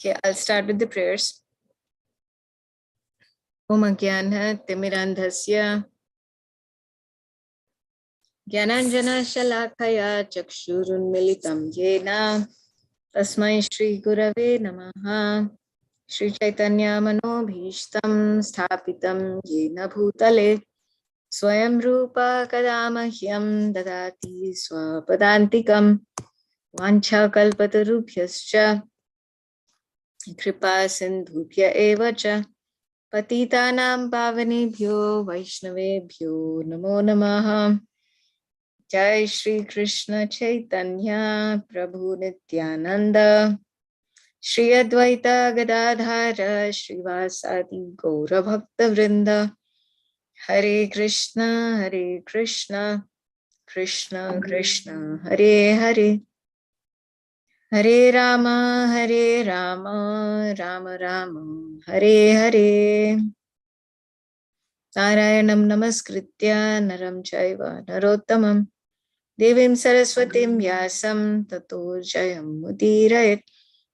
Okay, I'll start with the prayers. Om Ajnana Timirandhasya Jnananjana Shalakaya Chakshurunmilitam Yena Tasmai Shri Gurave Namaha Shri Chaitanya Manobhishtam Sthapitam Yena Bhutale Swayam Rupa Kadamahyam Dadati Swapadantikam Vancha Kalpatarubhyascha Kripa Sindhubhya Eva Cha Patitanam Pavanebhyo Vaishnavebhyo Namo Namaha Jai Shri Krishna Chaitanya Prabhu Nityananda Shri Advaita Gadadhara Srivasadi Gaura Bhakta Vrinda Hare Krishna Krishna Krishna Hare Hare Hare Rama Rama Rama Hare Hare Narayanam Namaskritya Naram Chaiva Narottamam Devim Saraswatim Vyasam Tato Jayam Mudirayat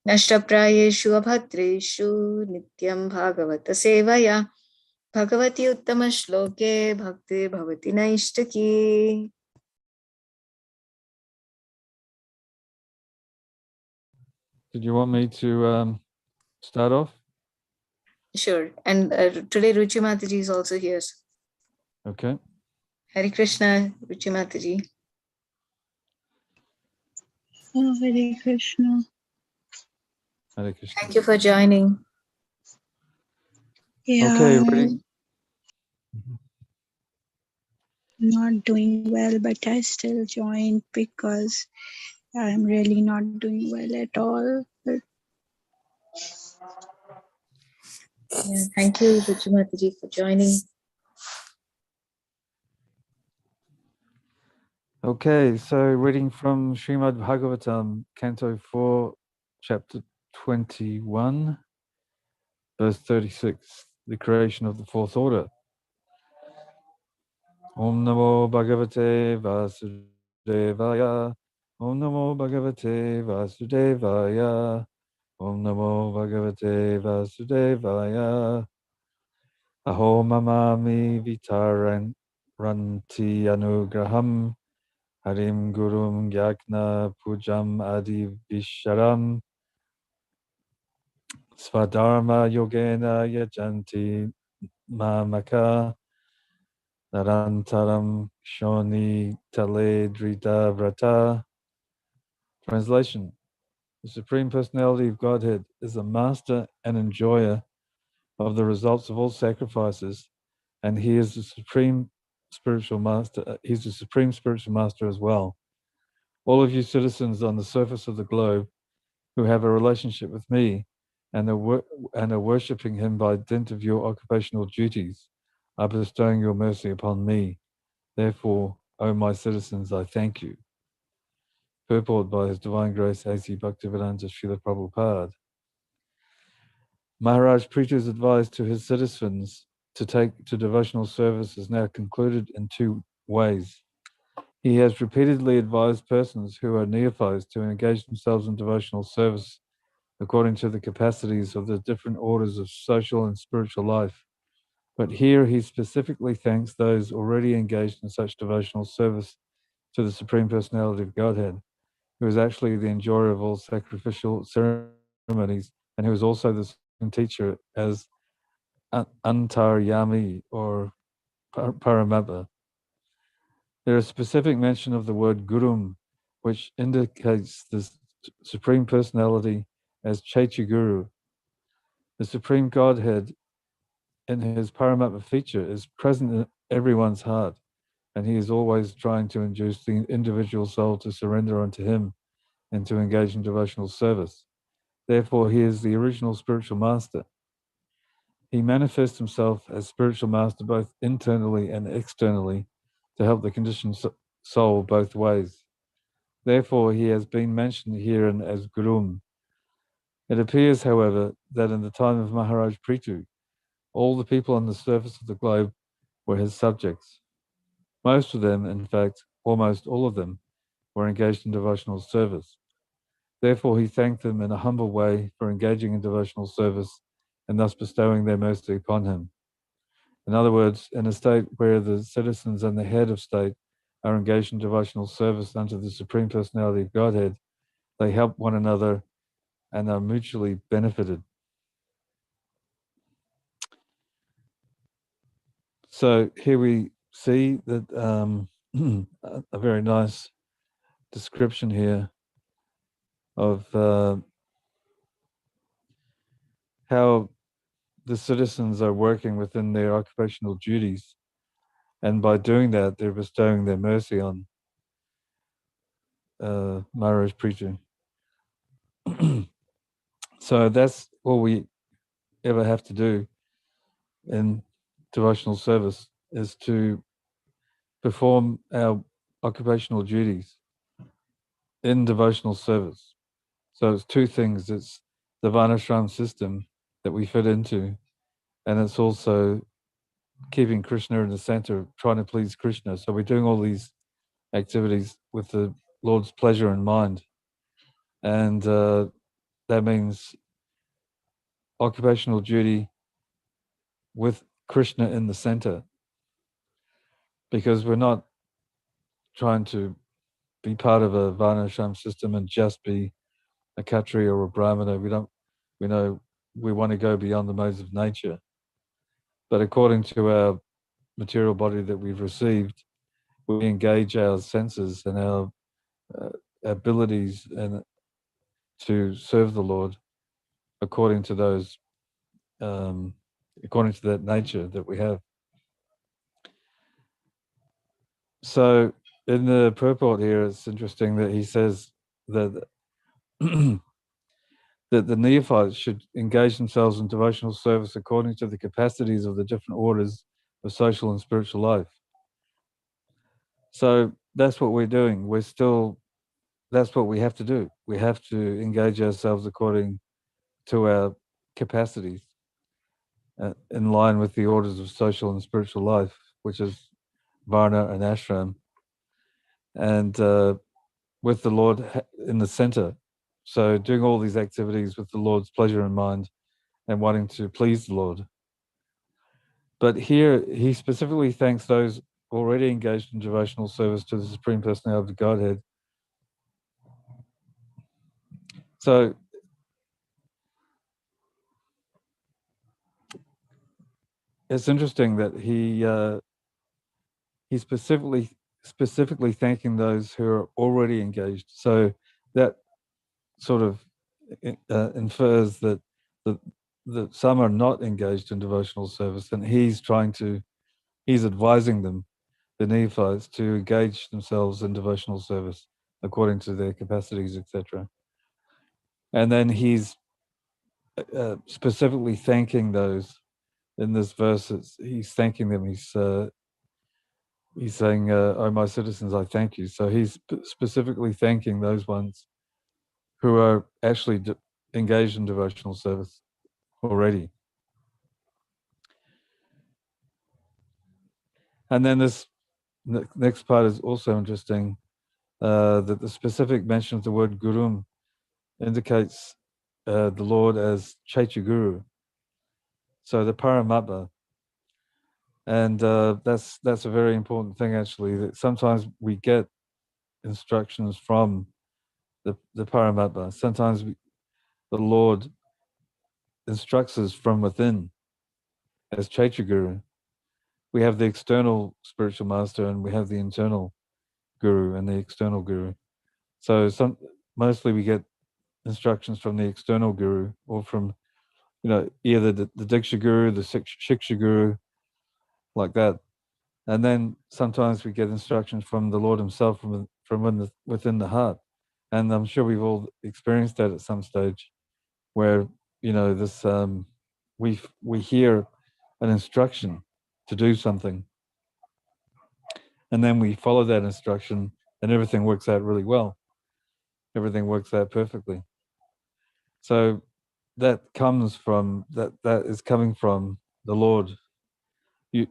Nashtaprayeshu Abhatreshu Nityam Bhagavata Sevaya Bhagavati Uttama Shloke Bhakti Bhavati Naishtaki. Did you want me to start off? Sure. And today Ruchi Mataji is also here. Okay. Hare Krishna, Ruchi Mataji. Oh, Hare Krishna. Hare Krishna. Thank you for joining. Yeah, Okay, ready? not doing well, but I still joined because I'm really not doing well at all. But Yeah, thank you, Ruchi Mataji, for joining. Okay, so reading from Srimad Bhagavatam, Canto 4, Chapter 21, verse 36, the creation of the fourth order. Om Namo Bhagavate Vasudevaya. Om Namo Bhagavate Vasudevaya. Om Namo Bhagavate Vasudevaya. Aho Mamami Vitaran Ranti Anugraham. Harim Gurum Gyakna Pujam Adi Visharam. Swadharma Yogena Yajanti Mamaka. Narantaram Shoni Tale Drita Vrata. Translation: the Supreme Personality of Godhead is the master and enjoyer of the results of all sacrifices, and he is the supreme spiritual master. He's the supreme spiritual master as well. All of you citizens on the surface of the globe who have a relationship with me and are worshipping him by dint of your occupational duties are bestowing your mercy upon me. Therefore, O my citizens, I thank you. Purport by His Divine Grace A.C. Bhaktivedanta Srila Prabhupada. Maharaj Prithu's advice to his citizens to take to devotional service is now concluded in two ways. He has repeatedly advised persons who are neophytes to engage themselves in devotional service according to the capacities of the different orders of social and spiritual life. But here he specifically thanks those already engaged in such devotional service to the Supreme Personality of Godhead, who is actually the enjoyer of all sacrificial ceremonies and who is also the same teacher as Antaryami or Paramabha. There is specific mention of the word Gurum, which indicates the Supreme Personality as Chaitya-Guru. The Supreme Godhead in his Paramatma feature is present in everyone's heart, and he is always trying to induce the individual soul to surrender unto him and to engage in devotional service. Therefore, he is the original spiritual master. He manifests himself as spiritual master both internally and externally to help the conditioned soul both ways. Therefore, he has been mentioned herein as Gurum. It appears, however, that in the time of Maharaj Prithu, all the people on the surface of the globe were his subjects. Most of them, in fact, almost all of them, were engaged in devotional service. Therefore, he thanked them in a humble way for engaging in devotional service and thus bestowing their mercy upon him. In other words, in a state where the citizens and the head of state are engaged in devotional service unto the Supreme Personality of Godhead, they help one another and are mutually benefited. So here we see that a very nice description here of how the citizens are working within their occupational duties, and by doing that, they're bestowing their mercy on Maharaj Preacher. So that's all we ever have to do in devotional service, is to perform our occupational duties in devotional service. So it's two things. It's the Varnashram system that we fit into, and it's also keeping Krishna in the center, trying to please Krishna. So we're doing all these activities with the Lord's pleasure in mind. And that means occupational duty with Krishna in the center, because we're not trying to be part of a Varnashram system and just be a Kshatriya or a Brahmana. We want to go beyond the modes of nature. But according to our material body that we've received, we engage our senses and our abilities and to serve the Lord according to those, according to that nature that we have. So in the purport here, it's interesting that he says that that the neophytes should engage themselves in devotional service according to the capacities of the different orders of social and spiritual life. So that's what we're doing. That's what we have to do. We have to engage ourselves according to our capacities, in line with the orders of social and spiritual life, which is Varna and Ashram, and with the Lord in the center. So doing all these activities with the Lord's pleasure in mind and wanting to please the Lord. But here he specifically thanks those already engaged in devotional service to the Supreme Personality of Godhead. So it's interesting that he's specifically thanking those who are already engaged. So that sort of infers that some are not engaged in devotional service, and he's advising them, the neophytes, to engage themselves in devotional service according to their capacities, etc. And then he's specifically thanking those in this verse. He's thanking them. He's saying, "Oh, my citizens, I thank you." So he's specifically thanking those ones who are actually engaged in devotional service already. And then this next part is also interesting, that the specific mention of the word Gurum indicates the Lord as Chaitya Guru, so the Paramatma. And that's a very important thing, actually, that sometimes we get instructions from the Paramatma. Sometimes the Lord instructs us from within as Chaitya Guru. We have the external spiritual master, and we have the internal guru and the external guru. So mostly we get instructions from the external guru, or from either the Diksha Guru, the Shiksha Guru, like that. And then sometimes we get instructions from the Lord himself, from within the heart. And I'm sure we've all experienced that at some stage, where this we hear an instruction to do something, and then we follow that instruction, and everything works out really well. Everything works out perfectly. So that comes from that is coming from the Lord.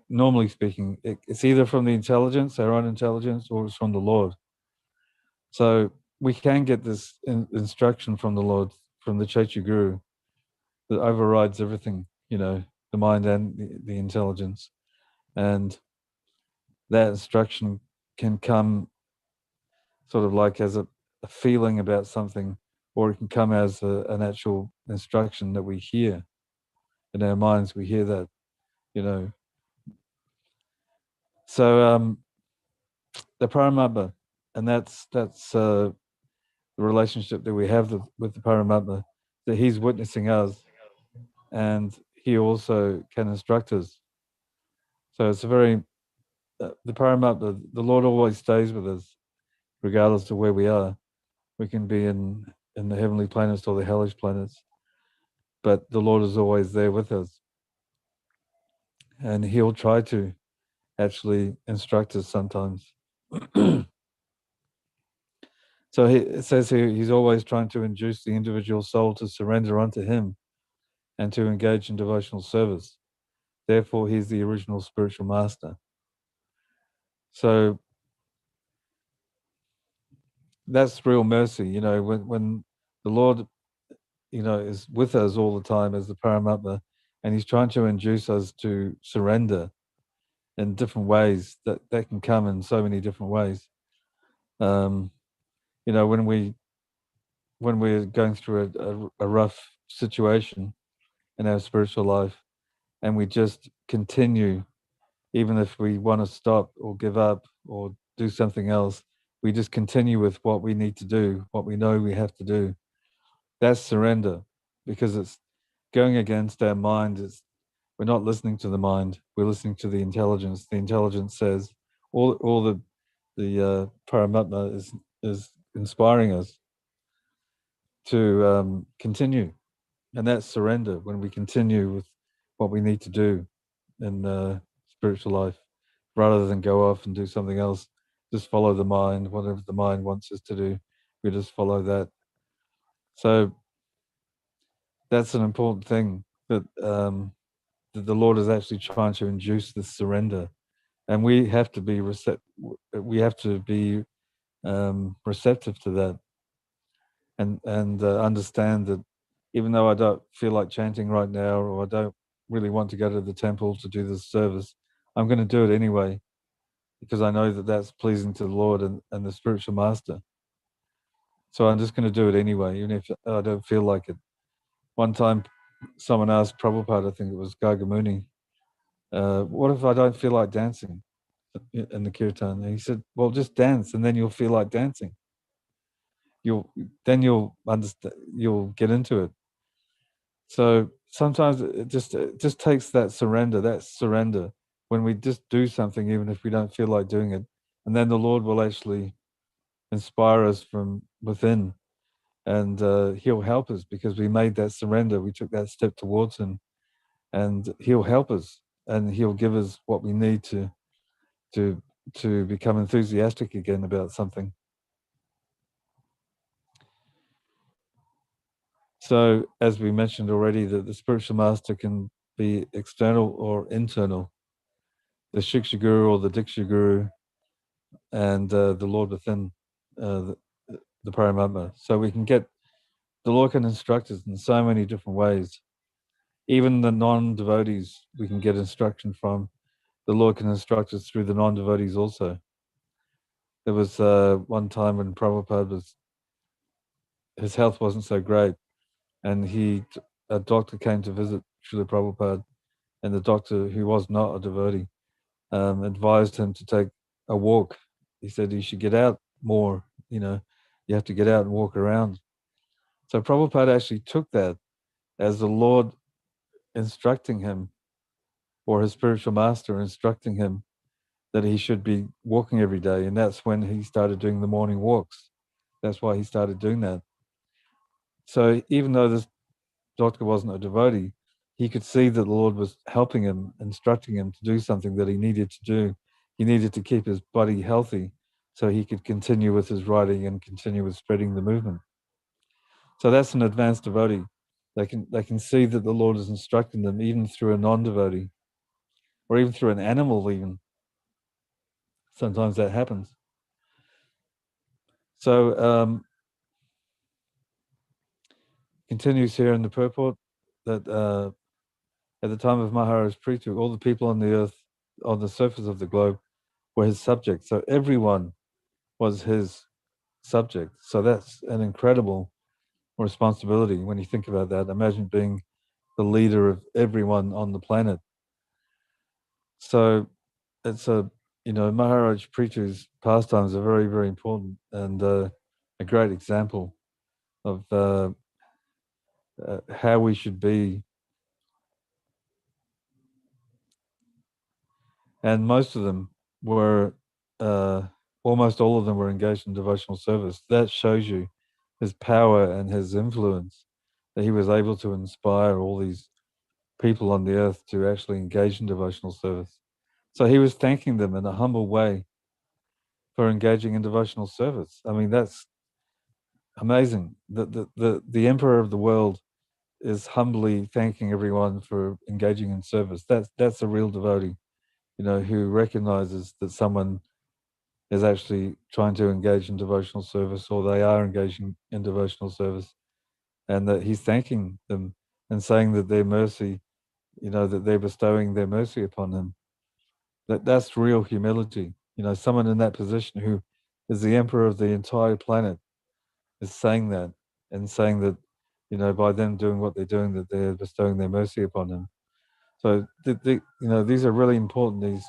Normally speaking, it's either from the intelligence, our own intelligence, or it's from the Lord. So we can get this instruction from the Lord, from the Chaitya Guru, that overrides everything, the mind and the intelligence. And that instruction can come sort of like as a feeling about something, or it can come as an actual instruction that we hear in our minds. We hear that, So the Paramatma, and that's the relationship that we have with the Paramatma, that he's witnessing us, and he also can instruct us. So it's a very the Paramatma, the Lord always stays with us, regardless of where we are. We can be in the heavenly planets or the hellish planets, but the Lord is always there with us, and he'll try to actually instruct us sometimes. So it says here, he's always trying to induce the individual soul to surrender unto him and to engage in devotional service. Therefore, he's the original spiritual master. So that's real mercy, when the Lord, is with us all the time as the Paramatma, and he's trying to induce us to surrender in different ways. That can come in so many different ways. When we're going through a rough situation in our spiritual life, and we just continue, even if we want to stop or give up or do something else, we just continue with what we need to do, what we know we have to do. That's surrender, because it's going against our mind. We're not listening to the mind, we're listening to the intelligence. The intelligence says, all the Paramatma is inspiring us to continue, and that's surrender, when we continue with what we need to do in spiritual life, rather than go off and do something else. Just follow the mind, whatever the mind wants us to do, we just follow that. So that's an important thing, that the Lord is actually trying to induce this surrender, and we have to be receptive to that, and understand that even though I don't feel like chanting right now, or I don't really want to go to the temple to do this service, I'm going to do it anyway, because I know that that's pleasing to the Lord and the spiritual master. So I'm just going to do it anyway, even if I don't feel like it. One time, someone asked Prabhupada, I think it was Gargamuni, what if I don't feel like dancing in the kirtan? And he said, well, just dance, and then you'll feel like dancing. You'll understand, you'll get into it. So sometimes it just takes that surrender, when we just do something, even if we don't feel like doing it, and then the Lord will actually inspire us from within, and he'll help us, because we made that surrender, we took that step towards him, and he'll help us, and he'll give us what we need to become enthusiastic again about something. So, as we mentioned already, that the spiritual master can be external or internal, the Shiksha Guru or the Diksha Guru, and the Lord within, the Paramatma. So we can the Lord can instruct us in so many different ways. Even the non-devotees we can get instruction from. The Lord can instruct us through the non-devotees also. There was one time when Prabhupada his health wasn't so great, and a doctor came to visit Srila Prabhupada, and the doctor, who was not a devotee, advised him to take a walk. He said he should get out more, you have to get out and walk around. So Prabhupada actually took that as the Lord instructing him, or his spiritual master instructing him, that he should be walking every day. And that's when he started doing the morning walks. That's why he started doing that. So even though this doctor wasn't a devotee, he could see that the Lord was helping him, instructing him to do something that he needed to do. He needed to keep his body healthy so he could continue with his writing and continue with spreading the movement. So that's an advanced devotee. They can see that the Lord is instructing them, even through a non-devotee, or even through an animal even. Sometimes that happens. So continues here in the purport that at the time of Maharaj Prithu, all the people on the earth, on the surface of the globe, were his subjects. So everyone was his subject. So that's an incredible responsibility when you think about that. Imagine being the leader of everyone on the planet. So it's Maharaj Prithu's pastimes are very, very important and a great example of how we should be. And most of them were, almost all of them were engaged in devotional service. That shows you his power and his influence, that he was able to inspire all these people on the earth to actually engage in devotional service. So he was thanking them in a humble way for engaging in devotional service. I mean, that's amazing. The emperor of the world is humbly thanking everyone for engaging in service. That's a real devotee, who recognizes that someone is actually trying to engage in devotional service, or they are engaging in devotional service, and that he's thanking them and saying that their mercy, that they're bestowing their mercy upon him. That's real humility. Someone in that position who is the emperor of the entire planet is saying that, and saying that, by them doing what they're doing, that they're bestowing their mercy upon him. So these are really important, these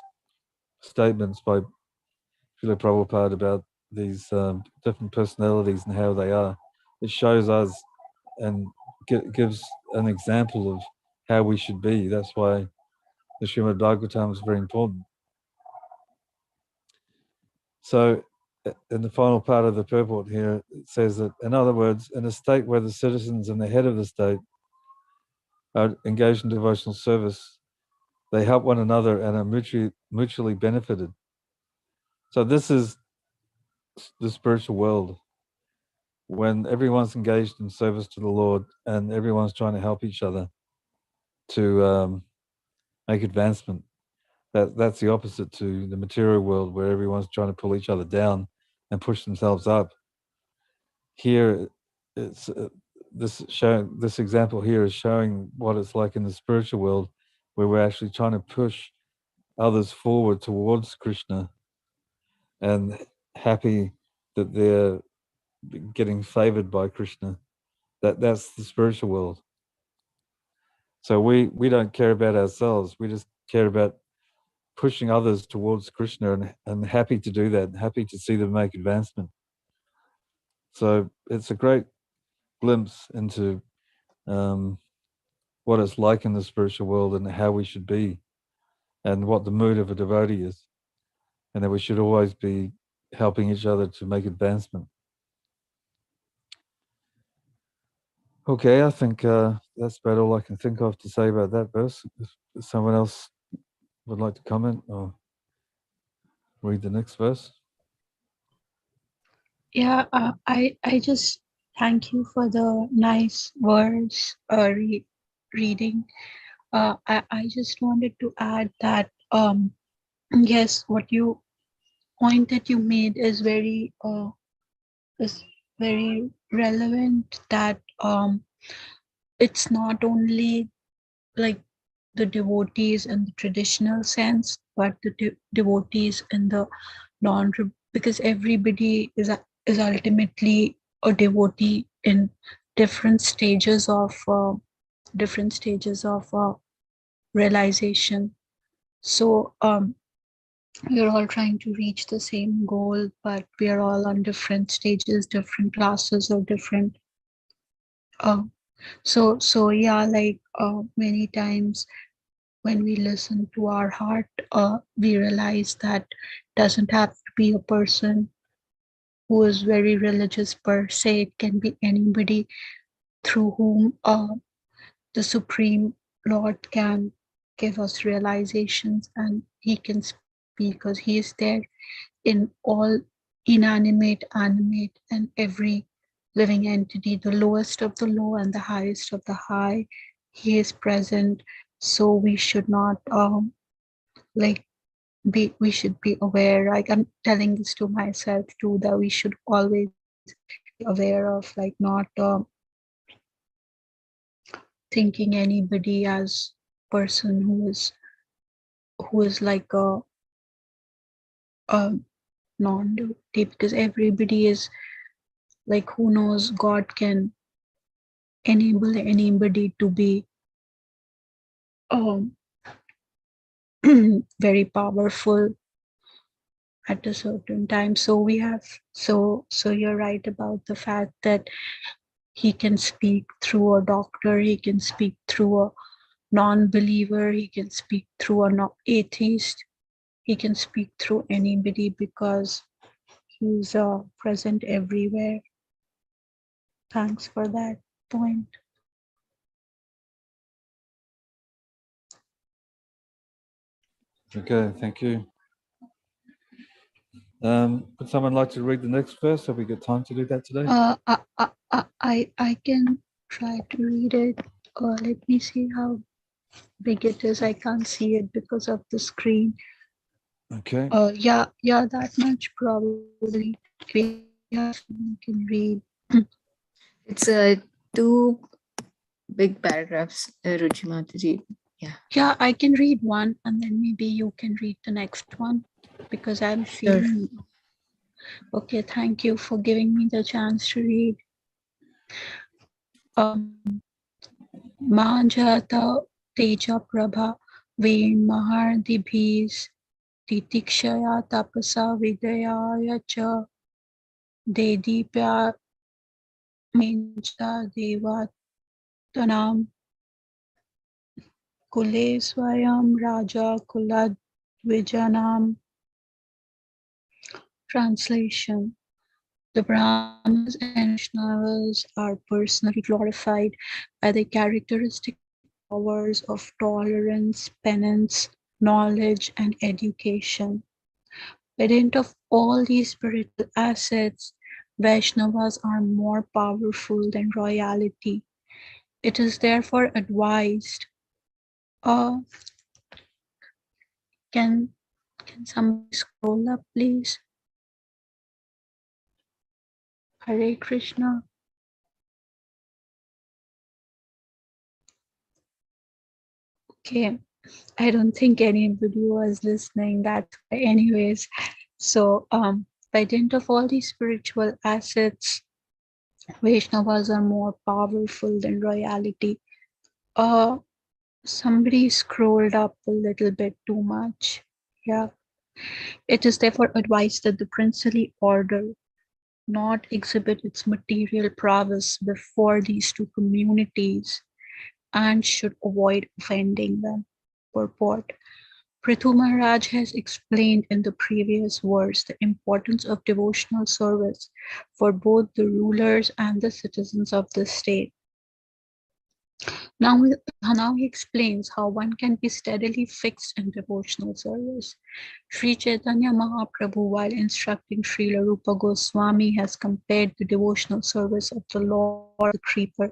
statements by Srila Prabhupada about these different personalities and how they are. It shows us and gives an example of how we should be. That's why the Srimad Bhagavatam is very important. So in the final part of the purport here, it says that, in other words, in a state where the citizens and the head of the state are engaged in devotional service, they help one another and are mutually benefited. So this is the spiritual world, when everyone's engaged in service to the Lord and everyone's trying to help each other to make advancement. That's the opposite to the material world, where everyone's trying to pull each other down and push themselves up. Here, it's this example here is showing what it's like in the spiritual world, where we're actually trying to push others forward towards Krishna, and happy that they're getting favored by Krishna. That's the spiritual world. So we don't care about ourselves. We just care about pushing others towards Krishna, and happy to do that, happy to see them make advancement. So it's a great glimpse into what it's like in the spiritual world and how we should be, and what the mood of a devotee is, and that we should always be helping each other to make advancement. Okay, I think that's about all I can think of to say about that verse. If someone else would like to comment or read the next verse. Yeah, I just thank you for the nice words reading. I just wanted to add that yes, what point that you made is very relevant, that it's not only like the devotees in the traditional sense, but the devotees in the non, because everybody is ultimately a devotee in different stages of realization. So we're all trying to reach the same goal, but we are all on different stages, different classes, or different. So yeah, like many times when we listen to our heart, we realize that doesn't have to be a person who is very religious per se. It can be anybody through whom the Supreme Lord can give us realizations, and he can speak, because he is there in all inanimate, animate, and every living entity, the lowest of the low and the highest of the high. He is present. So we should not we should be aware. Like, I'm telling this to myself too, that we should always be aware of, like, not thinking anybody as person who is like a non-devotee, because everybody is like, who knows, God can enable anybody to be um, very powerful at a certain time. So we have, so you're right about the fact that he can speak through a doctor, he can speak through a non-believer, he can speak through an atheist, he can speak through anybody because he's present everywhere. Thanks for that point. Okay, thank you. Would someone like to read the next verse? Have we got time to do that today? I can try to read it. Let me see how big it is. I can't see it because of the screen. Okay. Yeah, that much probably. Yeah, you can read. It's two big paragraphs, Ruchi Mataji. Yeah, I can read one and then maybe you can read the next one because I'm feeling. Okay, thank you for giving me the chance to read. Manjata Teja Prabha Vein Mahar Dibhis Titikshaya Tapasa Vidayaya Cha Dedipya Mincha Devatanam Kule Swayam Raja Kulad Vijanam. Translation. The Brahmanas and Vaishnavas are personally glorified by the characteristic powers of tolerance, penance, knowledge, and education. By dint of all these spiritual assets, Vaishnavas are more powerful than royalty. It is therefore advised. Can somebody scroll up, please? Hare Krishna. Okay, I don't think anybody was listening that anyways. So by dint of all these spiritual assets, Vaishnavas are more powerful than royalty. Somebody scrolled up a little bit too much. Yeah. It is therefore advised that the princely order not exhibit its material prowess before these two communities and should avoid offending them. Purport. Prithu Maharaj has explained in the previous verse the importance of devotional service for both the rulers and the citizens of the state. Now he explains how one can be steadily fixed in devotional service. Sri Chaitanya Mahaprabhu, while instructing Srila Rupa Goswami, has compared the devotional service of the Lord to a creeper.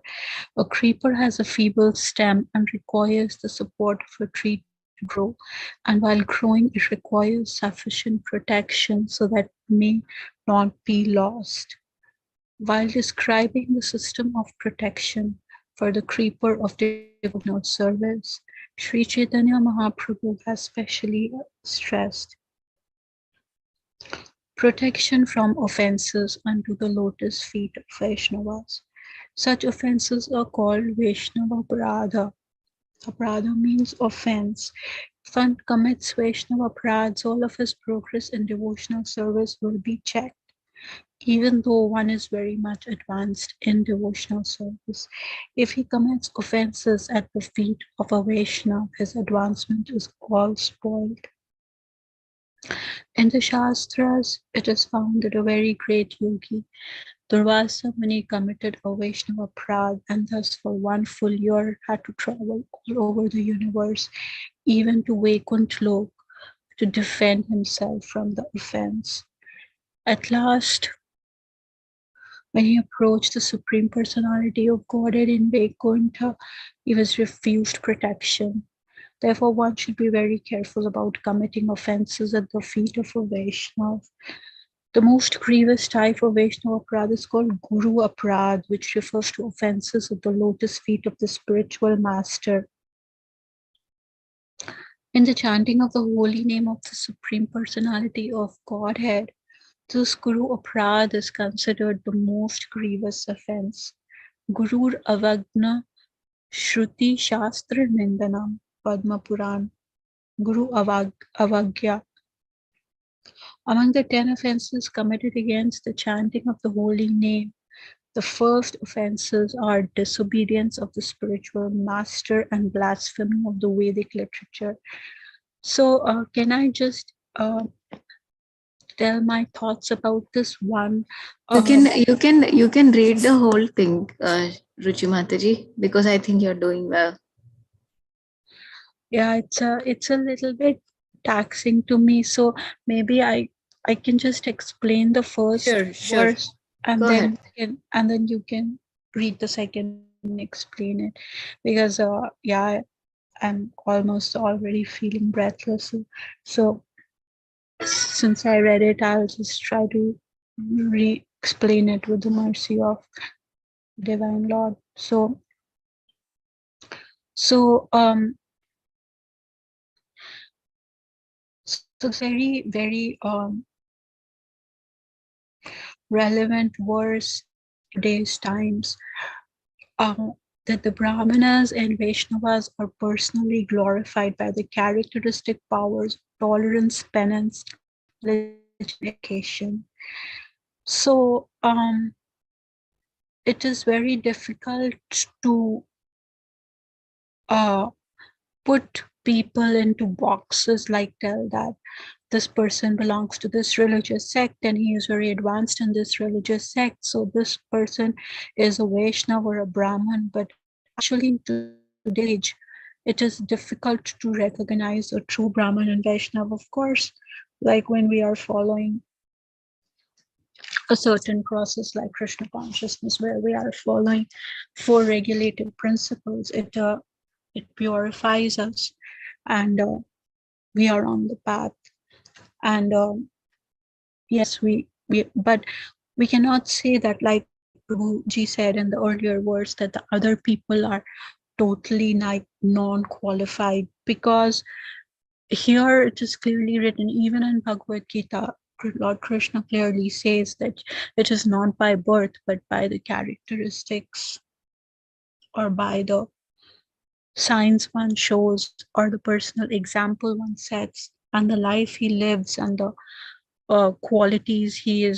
A creeper has a feeble stem and requires the support of a tree to grow, and while growing, it requires sufficient protection so that it may not be lost. While describing the system of protection for the creeper of devotional service, Sri Chaitanya Mahaprabhu has specially stressed protection from offenses unto the lotus feet of Vaishnavas. Such offenses are called Vaishnava Aparadha. Aparadha means offense. If one commits Vaishnava Aparadhas, all of his progress in devotional service will be checked. Even though one is very much advanced in devotional service, if he commits offenses at the feet of a Vaishnava, his advancement is all spoiled. In the Shastras, it is found that a very great yogi, Durvasa Muni, committed a Vaishnava Aparadha and thus for 1 full year had to travel all over the universe, even to Vaikuntha Lok, to defend himself from the offense. At last, when he approached the Supreme Personality of Godhead in Vaikuntha, he was refused protection. Therefore, one should be very careful about committing offenses at the feet of a Vaishnava. The most grievous type of Vaishnava Aparadha is called Guru Aparadha, which refers to offenses of the lotus feet of the spiritual master. In the chanting of the holy name of the Supreme Personality of Godhead, this Guru Aparadha is considered the most grievous offense. Gurur Avagna Shruti Shastra Nindanam Padma Puran. Guru Avagya. Among the 10 offenses committed against the chanting of the holy name, the first offenses are disobedience of the spiritual master and blasphemy of the Vedic literature. So, can I just tell my thoughts about this one? You can read the whole thing, Ruchi Mataji, because I think you're doing well. Yeah, it's a little bit taxing to me. So maybe I can just explain the first Sure. verse and Go then you can read the second and explain it, because yeah, I'm almost already feeling breathless. So since I read it, I'll just try to re-explain it with the mercy of Divine Lord. So very, very relevant verse today's times, that the Brahmanas and Vaishnavas are personally glorified by the characteristic powers, tolerance, penance, education. So it is very difficult to put people into boxes, like tell that this person belongs to this religious sect and he is very advanced in this religious sect, so this person is a Vaishnava or a Brahman. But actually in today's age, it is difficult to recognize a true Brahman and Vaishnava, of course, like when we are following a certain process like Krishna consciousness, where we are following 4 regulative principles. It purifies us, and we are on the path. And yes, but we cannot say that, like Prabhuji said in the earlier verse, that the other people are totally non-qualified, because here it is clearly written, even in Bhagavad Gita, Lord Krishna clearly says that it is not by birth, but by the characteristics or by the signs one shows or the personal example one sets and the life he lives and the qualities he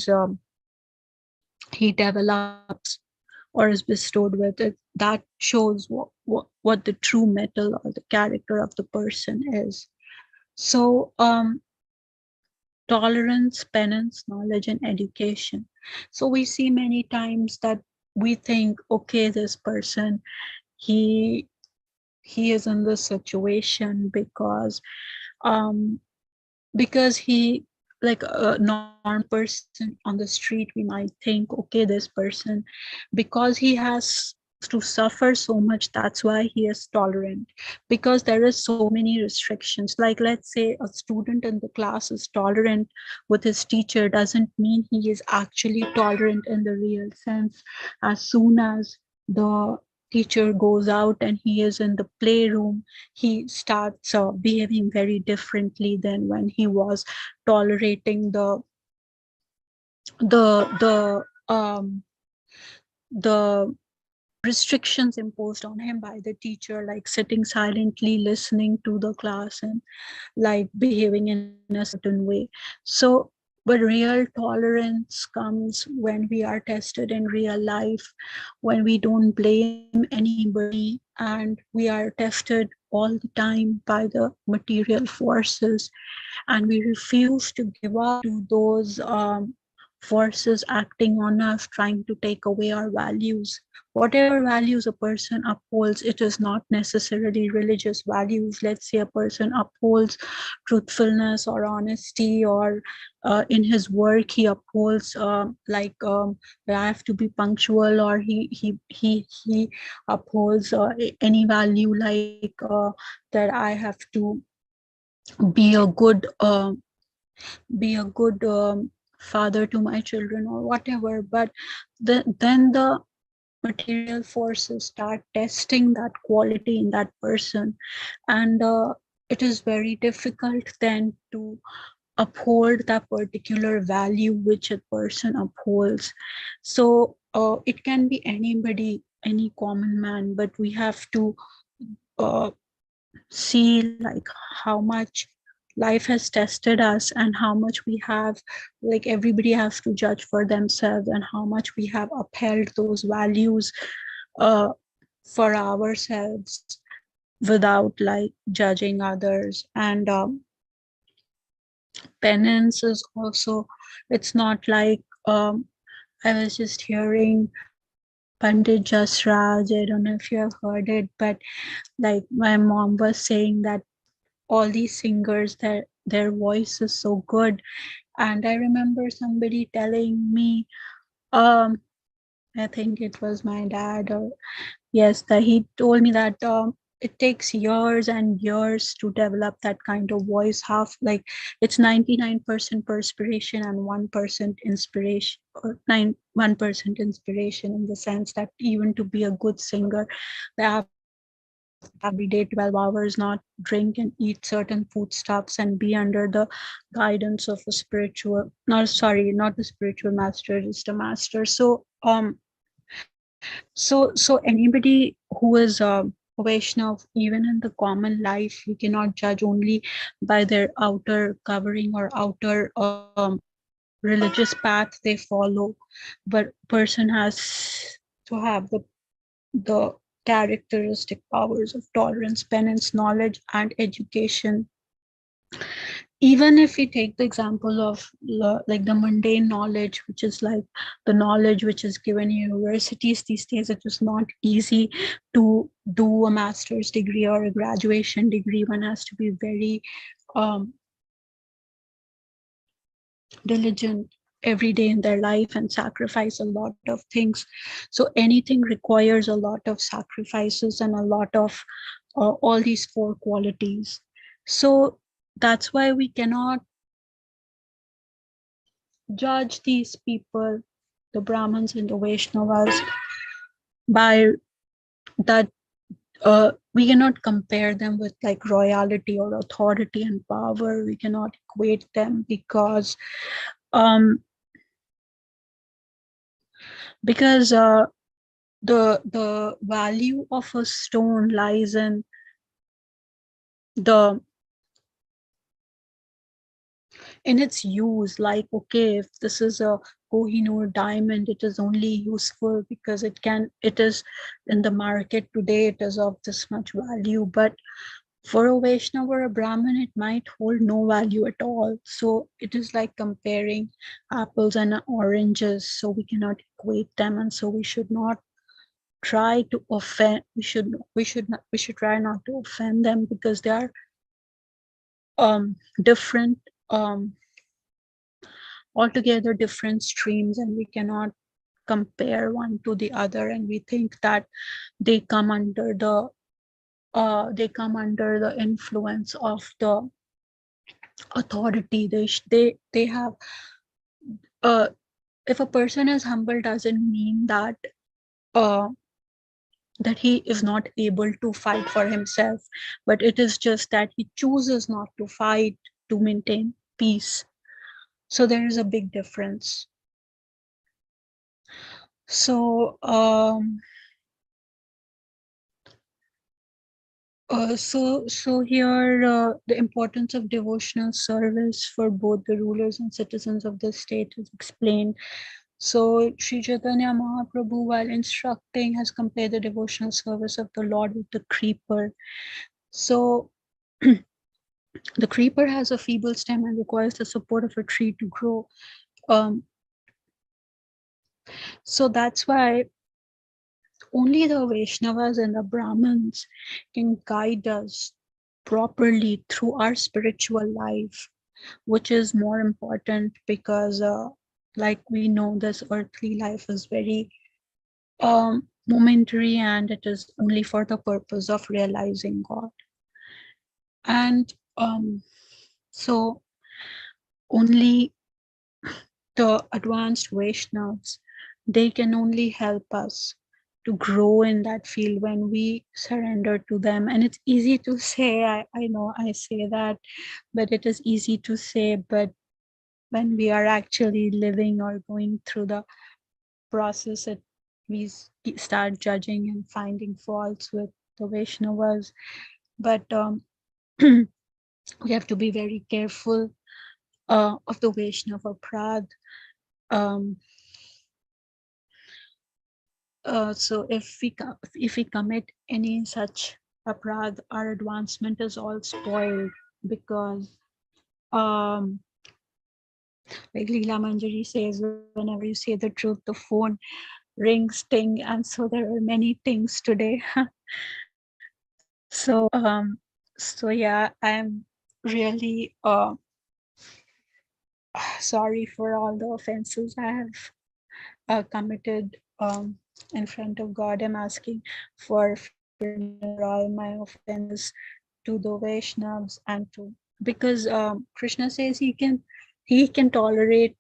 develops or is bestowed with. It that shows what the true metal or the character of the person is. So tolerance, penance, knowledge, and education. So we see many times that we think, okay, this person, he is in this situation because he, like a normal person on the street, we might think, okay, this person, because he has to suffer so much, that's why he is tolerant, because there is so many restrictions. Like, let's say a student in the class is tolerant with his teacher, doesn't mean he is actually tolerant in the real sense. As soon as the teacher goes out and he is in the playroom, he starts behaving very differently than when he was tolerating the restrictions imposed on him by the teacher, like sitting silently, listening to the class, and like behaving in a certain way. So, but real tolerance comes when we are tested in real life, when we don't blame anybody, and we are tested all the time by the material forces, and we refuse to give up to those forces acting on us, trying to take away our values. Whatever values a person upholds, it is not necessarily religious values. Let's say a person upholds truthfulness or honesty, or in his work he upholds that I have to be punctual, or he upholds any value like that I have to be a good father to my children or whatever, but then the material forces start testing that quality in that person, and it is very difficult then to uphold that particular value which a person upholds. So it can be anybody, any common man, but we have to uh, see like how much life has tested us and how much we have, like everybody has to judge for themselves, and how much we have upheld those values uh, for ourselves without like judging others. And penance is also, it's not like I was just hearing Pandit Jasraj, I don't know if you have heard it, but like my mom was saying that all these singers, their voice is so good. And I remember somebody telling me, um I think it was my dad, or yes, that he told me that it takes years and years to develop that kind of voice. Half like it's 99% perspiration and 1% inspiration, or 1% inspiration, in the sense that even to be a good singer, they have every day 12 hours, not drink and eat certain foodstuffs, and be under the guidance of a spiritual, not a spiritual master, just a master. So so anybody who is a Vaishnav, even in the common life, you cannot judge only by their outer covering or outer religious path they follow, but person has to have the characteristic powers of tolerance, penance, knowledge, and education. Even if we take the example of like the mundane knowledge, which is like the knowledge which is given in universities these days, it is not easy to do a master's degree or a graduation degree. One has to be very um, diligent every day in their life and sacrifice a lot of things. So anything requires a lot of sacrifices and a lot of all these four qualities. So that's why we cannot judge these people, the Brahmins and the Vaishnavas, by that. We cannot compare them with like royalty or authority and power. We cannot equate them um, because the value of a stone lies the in its use. Like, okay, if this is a Kohinoor diamond, it is only useful because it is in the market today, it is of this much value. But for a Vaishnava or a Brahmin, it might hold no value at all. So it is like comparing apples and oranges. So we cannot equate them, and so we should not try to offend. We should try not to offend them, because they are different, altogether different streams, and we cannot compare one to the other. And we think that they come under the influence of the authority. They have if a person is humble, doesn't mean uh, that he is not able to fight for himself, but it is just that he chooses not to fight to maintain peace. So there is a big difference. So so here the importance of devotional service for both the rulers and citizens of the state is explained. So Sri Chaitanya Mahaprabhu, while instructing, has compared the devotional service of the Lord with the creeper. So the creeper has a feeble stem and requires the support of a tree to grow. Um, so that's why only the Vaishnavas and the Brahmins can guide us properly through our spiritual life, which is more important, because like we know, this earthly life is very momentary, and it is only for the purpose of realizing God. And so only the advanced Vaishnavas, they can only help us to grow in that field when we surrender to them. And it's easy to say, I know I say that, but it is easy to say, but when we are actually living or going through the process, we start judging and finding faults with the Vaishnavas. But we have to be very careful of the Vaishnava Prad. Um, so if we commit any such aparad, our advancement is all spoiled, because um, like Leela Manjari says, whenever you say the truth, the phone rings, ting, and so there are many things today. So so yeah, I'm really sorry for all the offenses I have committed in front of God. I'm asking for forgiveness for all my offenses to the Vaishnavas, and to, because Krishna says he can tolerate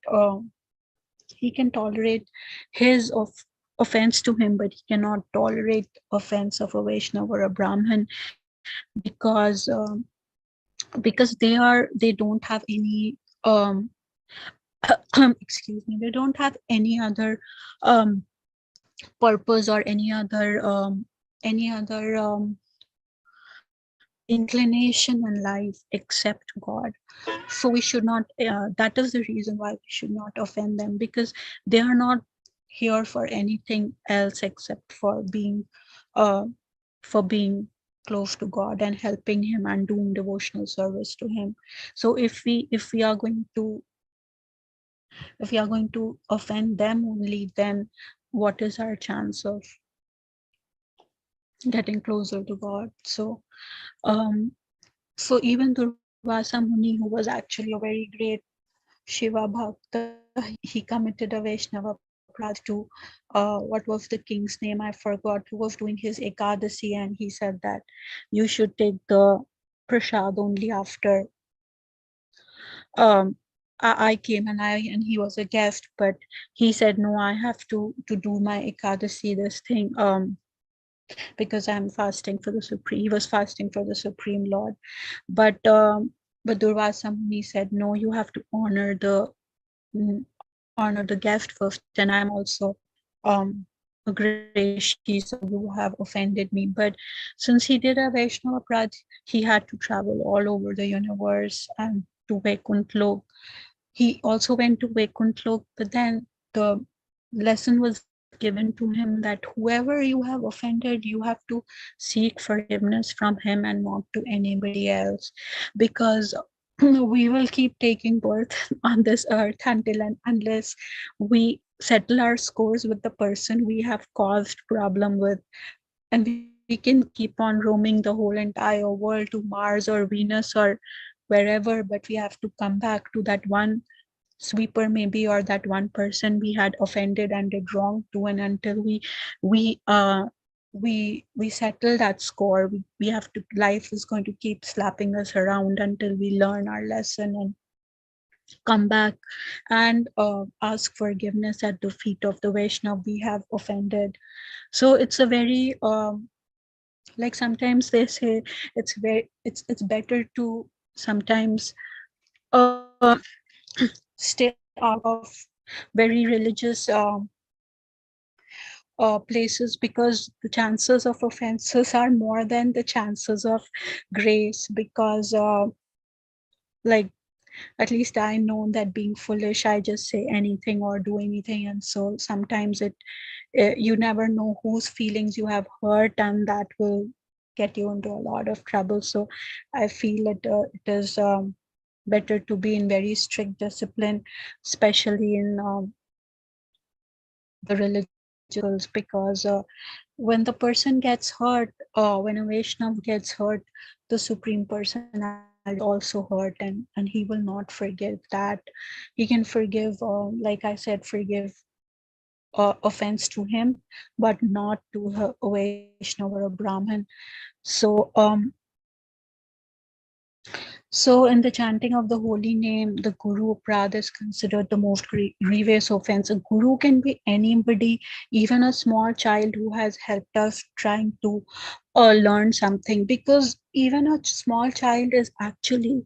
his offense to him, but he cannot tolerate offense of a Vaishnava or a Brahmin, because they don't have any excuse me, they don't have any other um purpose or any other inclination in life except God. So we should not, that is the reason why we should not offend them, because they are not here for anything else except uh, for being close to God and helping him and doing devotional service to him. So if we are going to offend them only, then what is our chance of getting closer to God? Um, so even Durvasa Muni, who was actually a very great Shiva Bhakta, he committed a Vaishnava Prad to, what was the king's name? I forgot, who was doing his Ekadasi, and he said that you should take the prasad only after um, I came, and he was a guest, but he said, no, I have to do my Ekadasi, this thing, because I'm fasting for the Supreme. He was fasting for the Supreme Lord. But Durvasa Muni said, no, you have to mm, honor the guest first, and I'm also a great rishi, so you have offended me. But since he did a Vaishnava Prad, he had to travel all over the universe and to Vaikunt Lok. He also went to Vaikunt Lok, but then the lesson was given to him that whoever you have offended, you have to seek forgiveness from him and not to anybody else, because we will keep taking birth on this earth until and unless we settle our scores with the person we have caused problem with. And we can keep on roaming the whole entire world to Mars or Venus or wherever, but we have to come back to that one sweeper maybe, or that one person we had offended and did wrong to, and until we uh we settle that score, we have to, life is going to keep slapping us around until we learn our lesson and come back and ask forgiveness at the feet of the Vaishnav we have offended. So it's a very like sometimes they say it's better to sometimes uh, stay out of very religious places, because the chances of offenses are more than the chances of grace, because like at least I know that being foolish, I just say anything or do anything, and so sometimes you never know whose feelings you have hurt, and that will get you into a lot of trouble. So I feel it is better to be in very strict discipline, especially in the religious circles, because when the person gets hurt, when a Vaishnav gets hurt, the Supreme Personality also hurt, and he will not forgive that. He can forgive, like I said, forgive offense to him, but not to a Vaishnav or a Brahmin. So So, in the chanting of the holy name, the Guru Aparadha is considered the most grievous offense. A Guru can be anybody, even a small child who has helped us trying to learn something, because even a small child is actually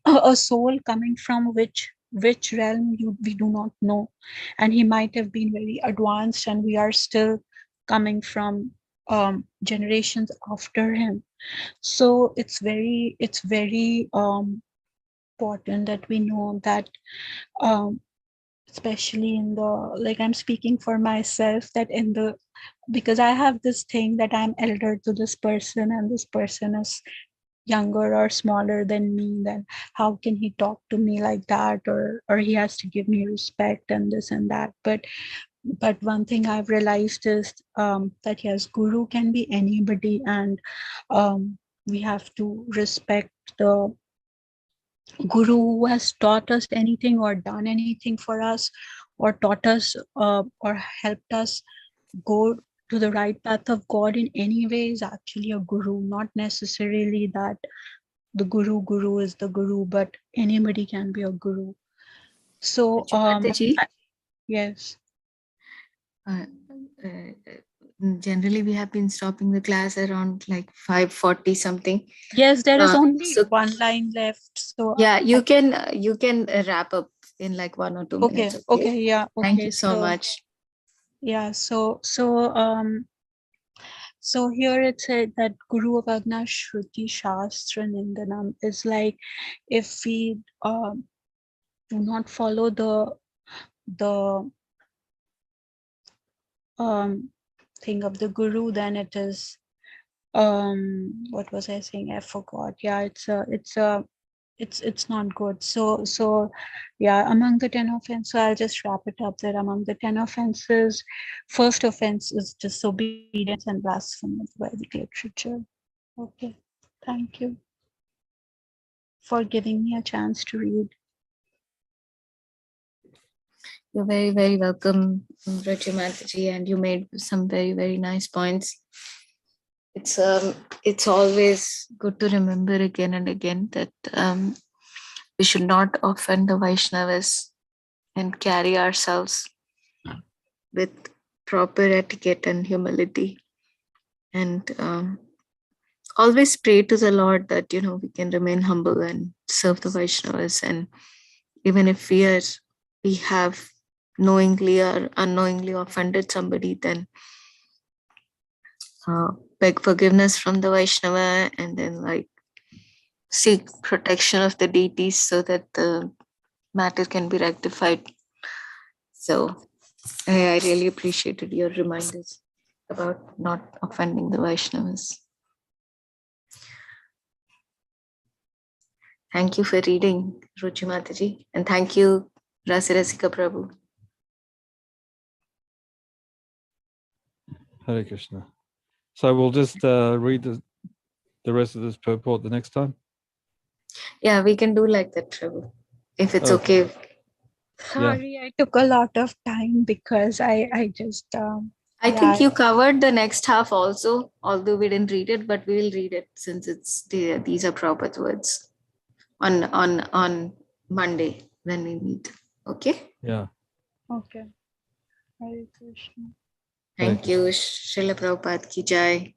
a soul coming from which realm we do not know, and he might have been very advanced and we are still coming from generations after him. So it's very important that we know that, um, especially in the, like, I'm speaking for myself, that in the, because I have this thing that I'm elder to this person and this person is younger or smaller than me, then how can he talk to me like that, or he has to give me respect and this and that. But one thing I've realized is that yes, guru can be anybody, and we have to respect the guru who has taught us anything or done anything for us, or taught us or helped us go to the right path of God in any way, is actually a guru. Not necessarily that the guru is the guru, but anybody can be a guru. So Ruchi Mataji, yes. uh, generally we have been stopping the class around like 5:40 something. Yes, there is only So one line left. So yeah, you can wrap up in like 1 or 2 minutes. okay, Okay. okay, yeah, Thank okay. you so So much. yeah, so here it said that Guru Avagna Shruti Shastra Nindanam is like, if we do not follow the thing of the Guru, then it is, what was I saying? I forgot. Yeah, it's not good. So yeah, among the 10 offenses, so I'll just wrap it up that among the 10 offenses, first offense is disobedience and blasphemy of Vedic literature. Okay, thank you for giving me a chance to read. You're very, very welcome, Ruchi Mataji, and you made some very, very nice points. It's always good to remember again and again that we should not offend the Vaishnavas and carry ourselves with proper etiquette and humility, and always pray to the Lord that we can remain humble and serve the Vaishnavas. And even if we have knowingly or unknowingly offended somebody, then beg forgiveness from the Vaishnava, and then like seek protection of the deities so that the matter can be rectified. So I really appreciated your reminders about not offending the Vaishnavas. Thank you for reading, Ruchi Mataji, and thank you, Rasirasika Prabhu. Hare Krishna. So we'll just read the rest of this purport the next time. Yeah, we can do like that, Prabhu, if it's okay. Sorry, I took a lot of time because I just I think you covered the next half also, although we didn't read it, but we will read it since these are proper words on Monday when we meet. Okay. Yeah. okay. Hare Krishna. Thank you. Srila Prabhupada ki jai.